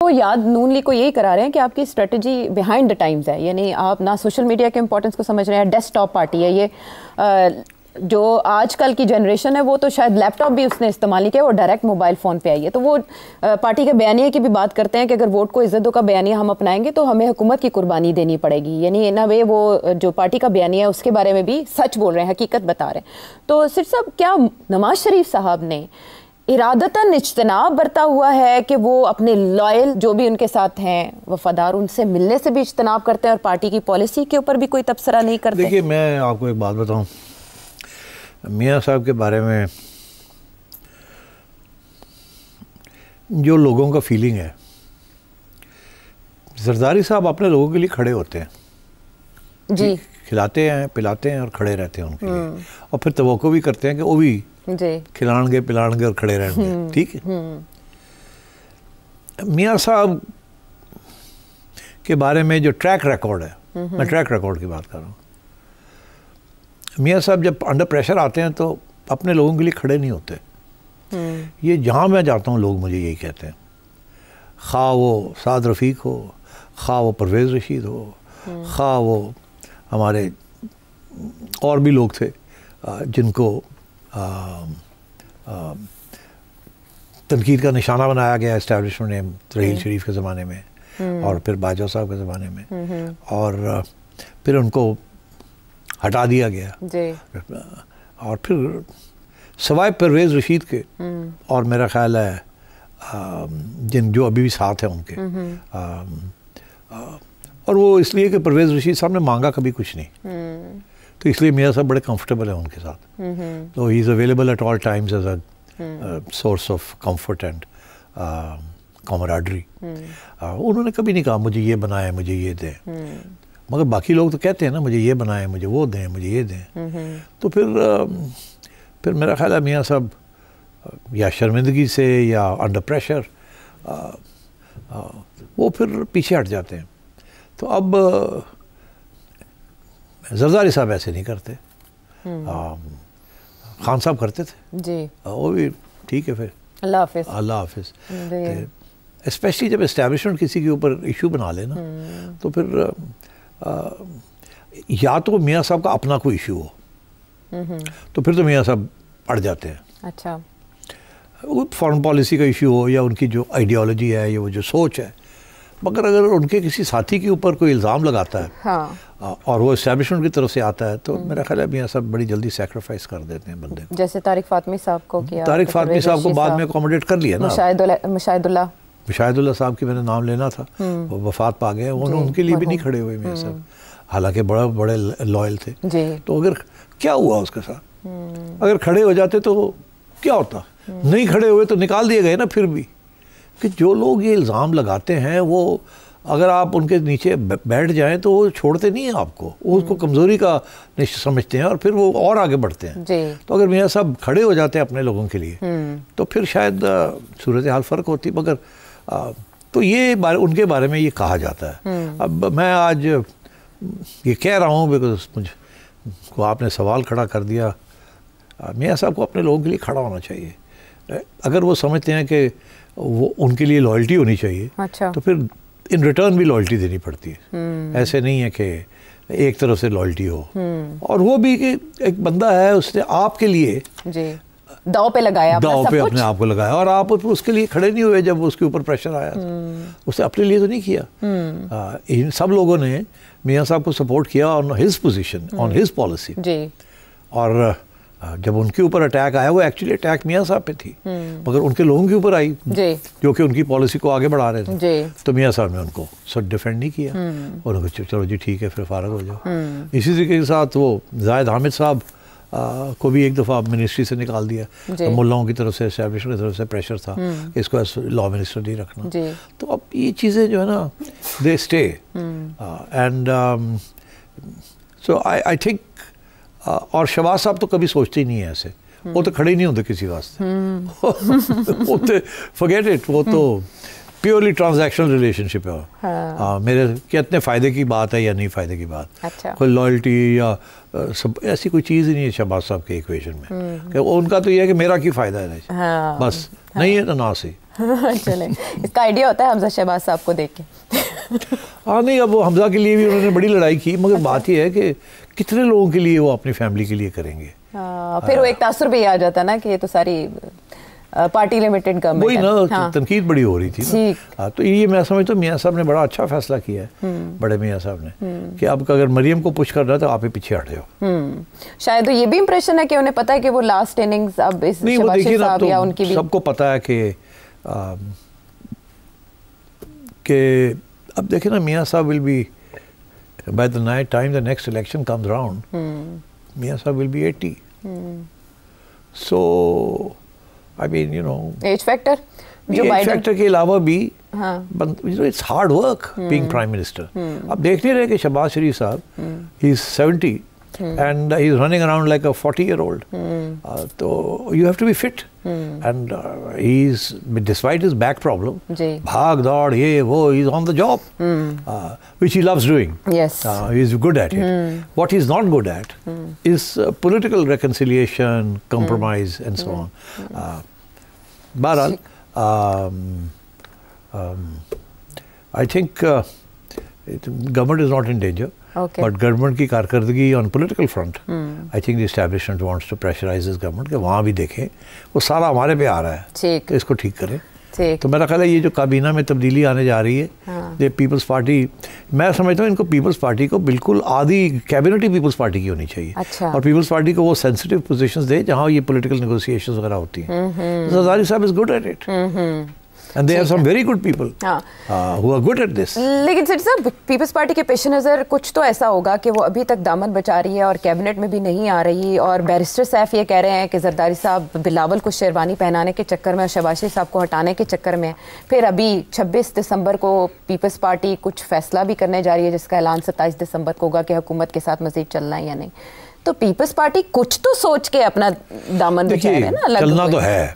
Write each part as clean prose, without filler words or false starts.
وہ یاد نون لیگ کو یہی کرا رہے ہیں کہ آپ کی اسٹریٹجی بیہائنڈ دا ٹائمز ہے، یعنی آپ نہ سوشل میڈیا کے امپورٹنس کو سمجھ رہے ہیں. ڈیسک ٹاپ پارٹی ہے یہ. جو آج کل کی جنریشن ہے وہ تو شاید لیپ ٹاپ بھی اس نے استعمال نہیں کیا، وہ ڈائریکٹ موبائل فون پہ آئی ہے. تو وہ پارٹی کے بیانیے کی بھی بات کرتے ہیں کہ اگر ووٹ کو عزت دو کا بیانیہ ہم اپنائیں گے تو ہمیں حکومت کی قربانی دینی پڑے گی. یعنی ان وے وہ جو پارٹی کا بیانیہ ہے اس کے بارے میں بھی سچ بول رہے ہیں، حقیقت بتا رہے ہیں. تو سر صاحب، کیا نواز شریف صاحب نے ارادتاً اجتناب برتا ہوا ہے کہ وہ اپنے لائل جو بھی ان کے ساتھ ہیں وفادار، ان سے ملنے سے بھی اجتناب کرتے ہیں اور پارٹی کی پالیسی کے اوپر بھی کوئی تبصرہ نہیں کرتے؟ دیکھیے، میں آپ کو ایک بات بتاؤں، میاں صاحب کے بارے میں جو لوگوں کا فیلنگ ہے، زرداری صاحب اپنے لوگوں کے لیے کھڑے ہوتے ہیں جی، کھلاتے ہیں پلاتے ہیں اور کھڑے رہتے ہیں ان کے لیے، اور پھر توقع بھی کرتے ہیں کہ وہ بھی جی کھلائیں گے پلائیں گے اور کھڑے رہیں گے. ٹھیک ہے. میاں صاحب کے بارے میں جو ٹریک ریکارڈ ہے، میں ٹریک ریکارڈ کی بات کر رہا ہوں. میاں صاحب جب انڈر پریشر آتے ہیں تو اپنے لوگوں کے لیے کھڑے نہیں ہوتے. یہ جہاں میں جاتا ہوں لوگ مجھے یہی کہتے ہیں، خواہ وہ سعد رفیق ہو، خواہ وہ پرویز رشید ہو، خواہ وہ ہمارے اور بھی لوگ تھے جن کو تنقید کا نشانہ بنایا گیا اسٹیبلشمنٹ نے رحیل شریف کے زمانے میں اور پھر باجوہ صاحب کے زمانے میں، اور پھر ان کو ہٹا دیا گیا. اور پھر سوائے پرویز رشید کے اور میرا خیال ہے جو ابھی بھی ساتھ ہیں ان کے، اور وہ اس لیے کہ پرویز رشید صاحب نے مانگا کبھی کچھ نہیں، تو اس لیے میاں صاحب بڑے کمفرٹیبل ہیں ان کے ساتھ. تو he is available at all times as a source of comfort and camaraderie. انہوں نے کبھی نہیں کہا مجھے یہ بنائیں مجھے یہ دیں، مگر باقی لوگ تو کہتے ہیں نا مجھے یہ بنائیں مجھے وہ دیں مجھے یہ دیں. تو پھر میرا خیال ہے میاں صاحب یا شرمندگی سے یا انڈر پریشر وہ پھر پیچھے ہٹ جاتے ہیں. تو اب زرداری صاحب ایسے نہیں کرتے، خان صاحب کرتے تھے جی، وہ بھی ٹھیک ہے. پھر اللہ حافظ اللہ حافظ. اسپیشلی جب اسٹیبلشمنٹ کسی کے اوپر ایشو بنا لے نا، تو پھر یا تو میاں صاحب کا اپنا کوئی ایشو ہو تو پھر تو میاں صاحب اڑ جاتے ہیں. اچھا، فارن پالیسی کا ایشو ہو یا ان کی جو آئیڈیالوجی ہے یا وہ جو سوچ ہے، مگر اگر ان کے کسی ساتھی کے اوپر کوئی الزام لگاتا ہے اور وہ اسٹیبلشمنٹ کی طرف سے آتا ہے تو میرا خیال ہے میاں صاحب بڑی جلدی سیکریفائز کر دیتے ہیں بندے کو. جیسے طارق فاطمی صاحب کو کیا، طارق فاطمی صاحب کو بعد میں اکوموڈیٹ کر لیا نا. مشاہد اللہ صاحب کی میں نے نام لینا تھا، وہ وفات پا گئے، ان کے لیے بھی نہیں کھڑے ہوئے میاں صاحب، حالانکہ بڑے لائل تھے. تو اگر کیا ہوا اس کے ساتھ، اگر کھڑے ہو جاتے تو کیا ہوتا؟ نہیں کھڑے ہوئے تو نکال دیے گئے نا. پھر بھی کہ جو لوگ یہ الزام لگاتے ہیں وہ اگر آپ ان کے نیچے بیٹھ جائیں تو وہ چھوڑتے نہیں ہیں آپ کو، وہ اس کو کمزوری کا سمجھتے ہیں اور پھر وہ اور آگے بڑھتے ہیں. تو اگر میاں صاحب کھڑے ہو جاتے ہیں اپنے لوگوں کے لیے تو پھر شاید صورتحال فرق ہوتی. مگر تو یہ ان کے بارے میں یہ کہا جاتا ہے. اب میں آج یہ کہہ رہا ہوں بیکاز مجھ کو آپ نے سوال کھڑا کر دیا. میاں صاحب کو اپنے لوگوں کے لیے کھڑا ہونا چاہیے. اگر وہ سمجھتے ہیں کہ وہ ان کے لیے لائلٹی ہونی چاہیے تو پھر ان ریٹرن بھی لائلٹی دینی پڑتی ہے. ایسے نہیں ہے کہ ایک طرف سے لائلٹی ہو، اور وہ بھی کہ ایک بندہ ہے اس نے آپ کے لیے داؤ پہ لگایا، داؤ پہ اپنے آپ کو لگایا، اور آپ اس کے لیے کھڑے نہیں ہوئے جب اس کے اوپر پریشر آیا. اس نے اپنے لیے تو نہیں کیا. ان سب لوگوں نے میاں صاحب کو سپورٹ کیا on his position, on his policy. اور جب ان کے اوپر اٹیک آیا، وہ ایکچولی اٹیک میاں صاحب پہ تھی مگر ان کے لوگوں کے اوپر آئی جو کہ ان کی پالیسی کو آگے بڑھا رہے تھے. تو میاں صاحب نے ان کو سب ڈیفینڈ نہیں کیا اور ان کو چلو جی ٹھیک ہے پھر فارغ ہو جاؤ. اسی طریقے کے ساتھ وہ زاہد حامد صاحب کو بھی ایک دفعہ منسٹری سے نکال دیا. ملاؤں کی طرف سے، اسٹیبلشمنٹ کی طرف سے پریشر تھا کہ اس کو لا منسٹر نہیں رکھنا. تو اب یہ چیزیں جو ہے نا they stay. And so I think, اور شہباز صاحب تو کبھی سوچتے ہی نہیں ہیں ایسے، وہ تو کھڑے ہی نہیں ہوتے کسی واسطے. وہ تو فرگیٹ اٹ، وہ تو پیورلی ٹرانزیکشنل ریلیشن شپ ہے. میرے کتنے فائدے کی بات ہے یا نہیں فائدے کی بات، کوئی لائلٹی یا ایسی کوئی چیز ہی نہیں ہے شہباز صاحب کے ایکویشن میں. کہ ان کا تو یہ ہے کہ میرا کی فائدہ ہے بس، نہیں ہے تو نہ صحیح. چلیں اس کا آئیڈیا ہوتا ہے حمزہ شہباز صاحب کو دیکھ کے. ہاں نہیں, اب وہ حمزہ کے لیے بھی انہوں نے بڑی لڑائی کی, مگر بات یہ ہے کہ کتنے لوگوں کے لیے وہ اپنی فیملی کے لیے کریں گے. پھر وہ ایک تاثر بھی آ جاتا نا کہ یہ تو ساری پارٹی لمیٹڈ گورنمنٹ, وہی نا تنقید بڑی ہو رہی تھی نا. تو یہ میں سمجھتا ہوں میاں صاحب نے بڑا اچھا فیصلہ کیا ہے, بڑے میاں صاحب نے, کہ اب اگر مریم کو پش کر رہا ہے تو آپ ہی پیچھے ہٹ جاؤ. شاید یہ بھی امپریشن ہے کہ انہیں پتا ہے کہ وہ لاسٹ اننگز اب اس شہباز صاحب یا ان کی بھی, سب کو پتا ہے کہ اب دیکھیں نا Mian Sahib will be by the night time the next election comes round, Mian Sahib will be 80. So I mean, you know, age factor age factor کے علاوہ بھی it's hard work being prime minister. اب دیکھ نہیں رہے کہ شہباز شریف صاحب he's 70 and he's running around like a 40-year-old. تو you have to be fit and he's despite his back problem, بھاگ دوڑ یہ وہ, he's on the job which he loves doing. Yes, he's good at it. What he's not good at is political reconciliation, compromise and so on. بہرحال I think government is not in danger. But government کی کارکردگی on political front, I think the establishment wants to pressurize this government کہ وہاں بھی دیکھیں وہ سارا ہمارے پہ آ رہا ہے کہ اس کو ٹھیک کریں. تو میرا خیال ہے یہ جو کابینہ میں تبدیلی آنے جا رہی ہے, پیپلز پارٹی, میں سمجھتا ہوں ان کو پیپلز پارٹی کو بالکل آدھی کیبنٹ ہی پیپلز پارٹی کی ہونی چاہیے, اور پیپلز پارٹی کو وہ سینسٹیو پوزیشنز دے جہاں یہ پولیٹیکل نیگوسیشنز وغیرہ ہوتی ہیں. Zardari Sahib is good at it. And they have some very good people who are good at this. لیکن سر صاحب پیپلز پارٹی کے پیش نظر کچھ تو ایسا ہوگا کہ وہ ابھی تک دامن بچا رہی ہے اور کیبنٹ میں بھی نہیں آ رہی, اور بیرسٹر سیف یہ کہہ رہے ہیں کہ زرداری صاحب بلاول کو شیروانی پہنانے کے چکر میں اور شہباز شریف صاحب کو ہٹانے کے چکر میں, پھر ابھی 26 دسمبر کو پیپلز پارٹی کچھ فیصلہ بھی کرنے جا رہی ہے جس کا اعلان 27 دسمبر کو ہوگا کہ حکومت کے ساتھ مزید چلنا ہے یا نہیں. تو پیپلز پارٹی کچھ تو سوچ کے اپنا دامن بچا رہے ہیں نا, چلنا تو ہے,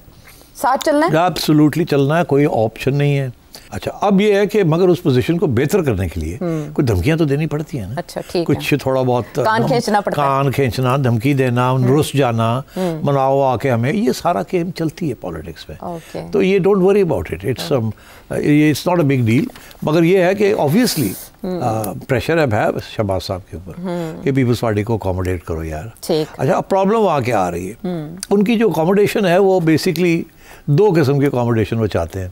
ساتھ چلنا ہے, ایبسولوٹلی چلنا ہے, کوئی آپشن نہیں ہے. اچھا اب یہ ہے کہ مگر اس پوزیشن کو بہتر کرنے کے لیے کوئی دھمکیاں تو دینی پڑتی ہیں نا. اچھا ٹھیک, کچھ تھوڑا بہت کان کھینچنا پڑتا ہے, کان کھینچنا, دھمکی دینا, رس جانا, مناؤ آ کے ہمیں, یہ سارا گیم چلتی ہے پالیٹکس میں. تو یہ don't worry about it, it's not a big deal. مگر یہ ہے کہ آبویسلی پریشر اب ہے شہباز صاحب کے اوپر کہ پیپلز پارٹی کو اکوموڈیٹ کرو یار. اچھا اب پرابلم وہاں کیا آ رہی ہے, ان کی جو اکوموڈیشن ہے وہ بیسکلی دو قسم کی اکوموڈیشن وہ چاہتے ہیں.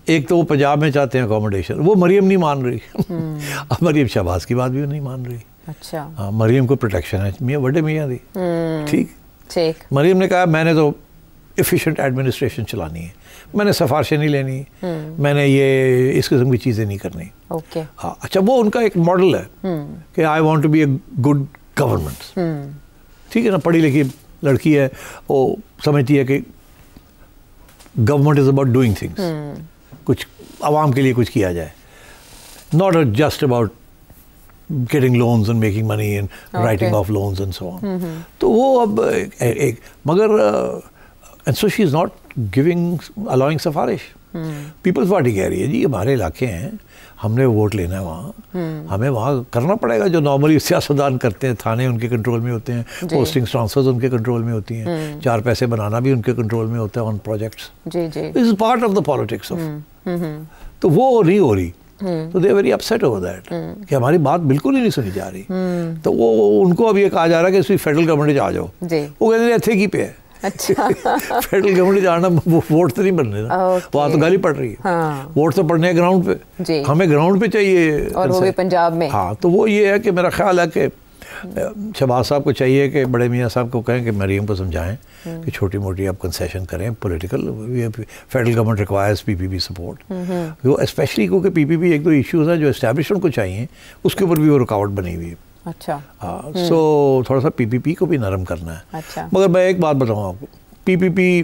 ایک تو وہ پنجاب میں چاہتے ہیں اکوموڈیشن, وہ مریم نہیں مان رہی. اب مریم شہباز کی بات بھی نہیں مان رہی. اچھا مریم کو پروٹیکشن ہے میاں بڑے میاں دی. ٹھیک, مریم نے کہا میں نے تو ایفیشینٹ ایڈمنسٹریشن چلانی ہے, میں نے سفارشیں نہیں لینی, میں نے یہ اس قسم کی چیزیں نہیں کرنی. ہاں اچھا وہ ان کا ایک ماڈل ہے کہ I want to be a good government. ٹھیک ہے نا, پڑھی لکھی لڑکی ہے, وہ سمجھتی ہے کہ government is about doing things, کچھ عوام کے لیے کچھ کیا جائے, not just about getting loans and making money and writing off loans and so on. تو وہ اب ایک مگر and so she is not giving allowing سفارش. پیپلز پارٹی کہہ رہی ہے جی ہمارے علاقے ہیں, ہم نے ووٹ لینا ہے وہاں, ہمیں وہاں کرنا پڑے گا جو نارملی سیاستدان کرتے ہیں. تھانے ان کے کنٹرول میں ہوتے ہیں, پوسٹنگ ٹرانسفرز ان کے کنٹرول میں ہوتی ہیں, 4 پیسے بنانا بھی ان کے کنٹرول میں ہوتا ہے on projects. This is part of the politics of. تو وہ نہیں ہو رہی, تو they very upset over that کہ ہماری بات بالکل ہی نہیں سنی جا رہی. تو وہ ان کو اب یہ کہا جا رہا ہے کہ اس کی فیڈرل گورنمنٹ آ جاؤ. وہ کہتے ہیں ایتھے کی پہ ہے. اچھا فیڈرل گورنمنٹ جانا, ووٹ تو نہیں بننے نا, وہاں تو گالی پڑ رہی ہے, ووٹ تو پڑنے گراؤنڈ پہ, ہمیں گراؤنڈ پہ چاہیے, اور وہ بھی پنجاب میں. ہاں تو وہ یہ ہے کہ میرا خیال ہے کہ شہباز صاحب کو چاہیے کہ بڑے میاں صاحب کو کہیں کہ مریم کو سمجھائیں کہ چھوٹی موٹی آپ کنسیشن کریں پولیٹیکل. فیڈرل گورنمنٹ ریکوائرز پی پی پی سپورٹ, وہ اسپیشلی کیونکہ پی پی پی ایک دو ایشوز ہیں جو اسٹیبلشمنٹ کو چاہیے, اس کے اوپر بھی وہ رکاوٹ بنی ہوئی ہے. اچھا سو تھوڑا سا پی پی پی کو بھی نرم کرنا ہے. مگر میں ایک بات بتاؤں آپ کو, پی پی پی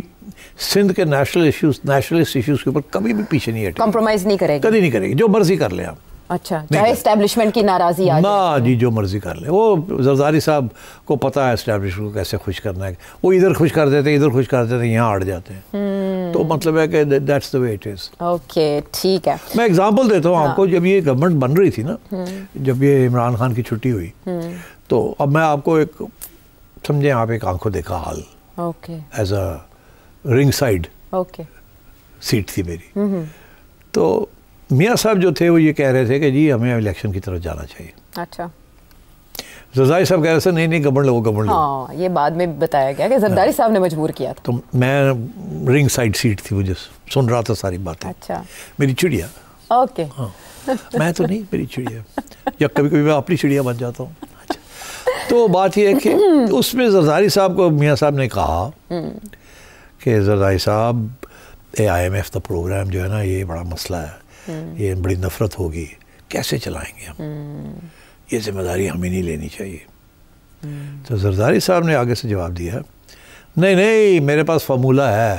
سندھ کے نیشنلسٹ ایشوز کے اوپر کبھی بھی پیچھے نہیں ہٹے, کمپرومائز نہیں کرے گی, کبھی نہیں کرے گی, جو مرضی کر لیں آپ. اچھا چاہے اسٹیبلشمنٹ کی ناراضی آ جائے, جی جو مرضی کر لیں. وہ زرداری صاحب کو پتہ ہے اسٹیبلشمنٹ کو کیسے خوش کرنا ہے, وہ ادھر خوش کر دیتے ہیں, ادھر خوش کر دیتے ہیں, یہاں اڑ جاتے ہیں. تو مطلب ہے کہ that's the way it is. Okay ٹھیک ہے. میں ایگزامپل دیتا ہوں آپ کو, جب یہ گورنمنٹ بن رہی تھی نا, جب یہ عمران خان کی چھٹی ہوئی, تو اب میں آپ کو ایک سمجھیں آپ ایک آنکھوں دیکھا حال, ایز اے رنگ سائڈ سیٹ تھی میری. تو میاں صاحب جو تھے وہ یہ کہہ رہے تھے کہ جی ہمیں الیکشن کی طرف جانا چاہیے. اچھا. زرداری صاحب کہہ رہے تھے نہیں گبن لو. ہاں یہ بعد میں بتایا گیا کہ زرداری صاحب نے مجبور کیا تھا. تو میں رنگ سائڈ سیٹ تھی, مجھے سن رہا تھا ساری باتیں. اچھا. میری چڑیا. اوکے. ہاں میں تو نہیں, میری چڑیا, یا کبھی کبھی میں اپنی چڑیا بن جاتا ہوں. تو بات یہ ہے کہ اس میں زرداری صاحب کو میاں صاحب نے کہا کہ زرداری صاحب IMF کا پروگرام جو ہے نا یہ بڑا مسئلہ ہے, یہ بڑی نفرت ہوگی, کیسے چلائیں گے ہم, یہ ذمہ داری ہمیں نہیں لینی چاہیے. تو زرداری صاحب نے آگے سے جواب دیا نہیں میرے پاس فارمولہ ہے,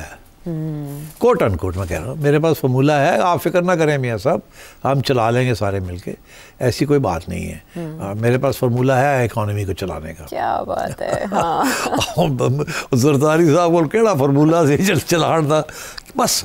کوٹ ان کوٹ میں کہہ رہا ہوں, میرے پاس فارمولہ ہے, آپ فکر نہ کریں میاں صاحب, ہم چلا لیں گے سارے مل کے, ایسی کوئی بات نہیں ہے, میرے پاس فارمولہ ہے اکانومی کو چلانے کا. کیا بات ہے. ہاں زرداری صاحب کو کیڑا فارمولہ سے چلانا تھا بس.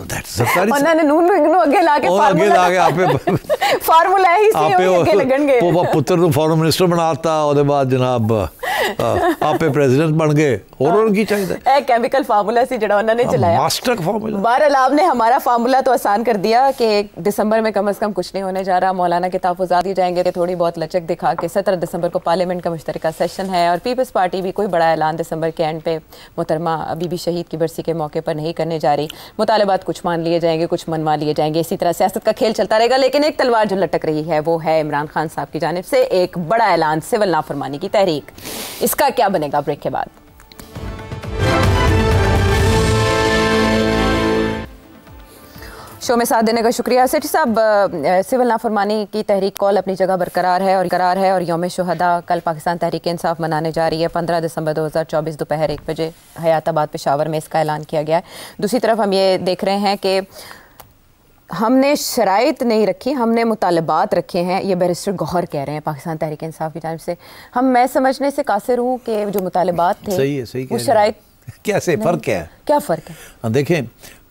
پتر نو فارن منسٹر بناتا, اور بعد جناب آپ پریزیڈنٹ بن گئے, اور کی چاہیے کیمیکل فارمولہ سی جڑا انہوں نے چلایا, ماسٹر فارمولہ. بہرحال آپ نے ہمارا فارمولہ تو آسان کر دیا کہ دسمبر میں کم از کم کچھ نہیں ہونے جا رہا, مولانا کے تحفظات دی جائیں گے, تھوڑی بہت لچک دکھا کے 17 دسمبر کو پارلیمنٹ کا مشترکہ سیشن ہے, اور پیپلز پارٹی بھی کوئی بڑا اعلان دسمبر کے اینڈ پہ محترمہ بی بی شہید کی برسی کے موقع پر نہیں کرنے جا رہی. مطالبات کچھ مان لیے جائیں گے, کچھ منوا لیے جائیں گے, اسی طرح سیاست کا کھیل چلتا رہے گا. لیکن ایک تلوار جو لٹک رہی ہے وہ ہے عمران خان صاحب کی جانب سے ایک بڑا اعلان, سول نافرمانی کی تحریک. اس کا کیا بنے گا بریک کے بعد. شو میں ساتھ دینے کا شکریہ. سیٹھی صاحب, سول نافرمانی کی تحریک کال اپنی جگہ برقرار ہے اور یوم شہداء کل پاکستان تحریک انصاف منانے جا رہی ہے. 15 دسمبر 2024 دوپہر 1 بجے حیات آباد پشاور میں اس کا اعلان کیا گیا ہے. دوسری طرف ہم یہ دیکھ رہے ہیں کہ ہم نے شرائط نہیں رکھی, ہم نے مطالبات رکھے ہیں. یہ بیرسٹر گوہر کہہ رہے ہیں پاکستان تحریک انصاف کی جانب سے. میں سمجھنے سے قاصر ہوں کہ جو مطالبات تھے وہ شرائط کیسے, فرق کیا ہے, کیا فرق ہے؟ دیکھیں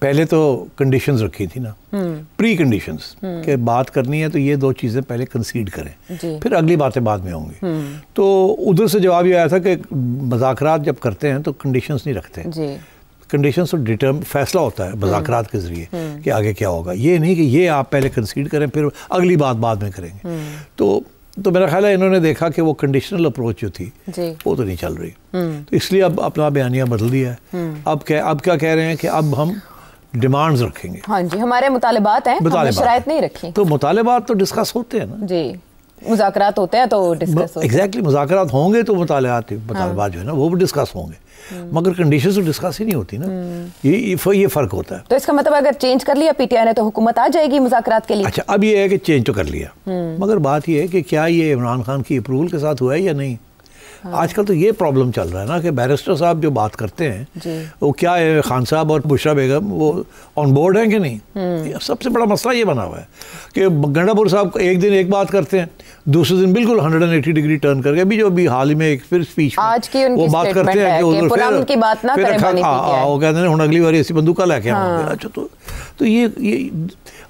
پہلے تو کنڈیشنز رکھی تھی نا, پری کنڈیشنز کہ بات کرنی ہے تو یہ 2 چیزیں پہلے کنسیڈ کریں, پھر اگلی باتیں بعد میں ہوں گی. تو ادھر سے جواب یہ آیا تھا کہ مذاکرات جب کرتے ہیں تو کنڈیشنز نہیں رکھتے. کنڈیشنز تو فیصلہ ہوتا ہے مذاکرات کے ذریعے کہ آگے کیا ہوگا, یہ نہیں کہ یہ آپ پہلے کنسیڈ کریں پھر اگلی بات بعد میں کریں گے. تو میرا خیال ہے انہوں نے دیکھا کہ وہ کنڈیشنل اپروچ جو تھی وہ تو نہیں چل رہی, تو اس لیے اب اپنا بیانیہ بدل دیا ہے. اب کیا کہہ رہے ہیں کہ اب ہم ڈیمانڈز رکھیں گے. ہاں جی, ہمارے مطالبات ہیں, ہم نے شرائط نہیں رکھی. تو مطالبات تو ڈسکس ہوتے ہیں نا جی, مذاکرات ہوتے ہیں تو ڈسکس ہوتے ہیں. ایگزیکٹلی, مذاکرات ہوں گے تو مطالبات جو ہے نا وہ بھی ڈسکس ہوں گے, مگر کنڈیشنز تو ڈسکس ہی نہیں ہوتی نا, یہ فرق ہوتا ہے. تو اس کا مطلب اگر چینج کر لیا پی ٹی آئی نے تو حکومت آ جائے گی مذاکرات کے لیے. اچھا, اب یہ ہے کہ چینج تو کر لیا, مگر بات یہ ہے کہ کیا یہ عمران خان کی اپروول کے ساتھ ہوا ہے یا نہیں. آج کل تو یہ پرابلم چل رہا ہے نا کہ بیرسٹر صاحب جو بات کرتے ہیں وہ کیا ہے, خان صاحب اور بشرا بیگم وہ آن بورڈ ہیں کہ نہیں. سب سے بڑا مسئلہ یہ بنا ہوا ہے کہ گنڈا پور صاحب ایک دن ایک بات کرتے ہیں, دوسرے دن بالکل 180 ڈگری ٹرن کر کے ابھی جو ابھی حال ہی میں ایک پھر اسپیچ وہ بات کرتے ہیں کہ وہ کہتے ہیں ہوں اگلی بار ایسی بندوقہ لے کے آؤں گے. اچھا, تو یہ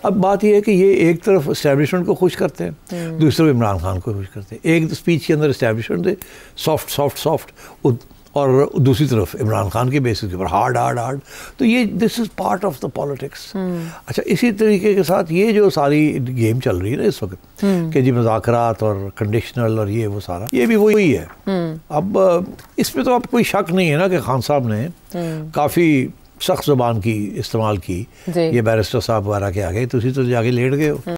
اب بات یہ ہے کہ یہ ایک طرف اسٹیبلشمنٹ کو خوش کرتے ہیں, دوسری طرف عمران خان کو خوش کرتے ہیں. ایک اسپیچ کے اندر اسٹیبلشمنٹ دے سافٹ اور دوسری طرف عمران خان کے بیسس کے اوپر ہارڈ. تو یہ this is part of the politics. اچھا, اسی طریقے کے ساتھ یہ جو ساری گیم چل رہی ہے نا اس وقت کہ جی مذاکرات اور کنڈیشنل اور یہ وہ سارا, یہ بھی وہی ہے. اب اس پہ تو اب کوئی شک نہیں ہے نا کہ خان صاحب نے کافی سخت زبان کی استعمال کی, یہ بیرسٹر صاحب وغیرہ کے آگے, تو اسی تو جا کے لیٹ گئے ہو.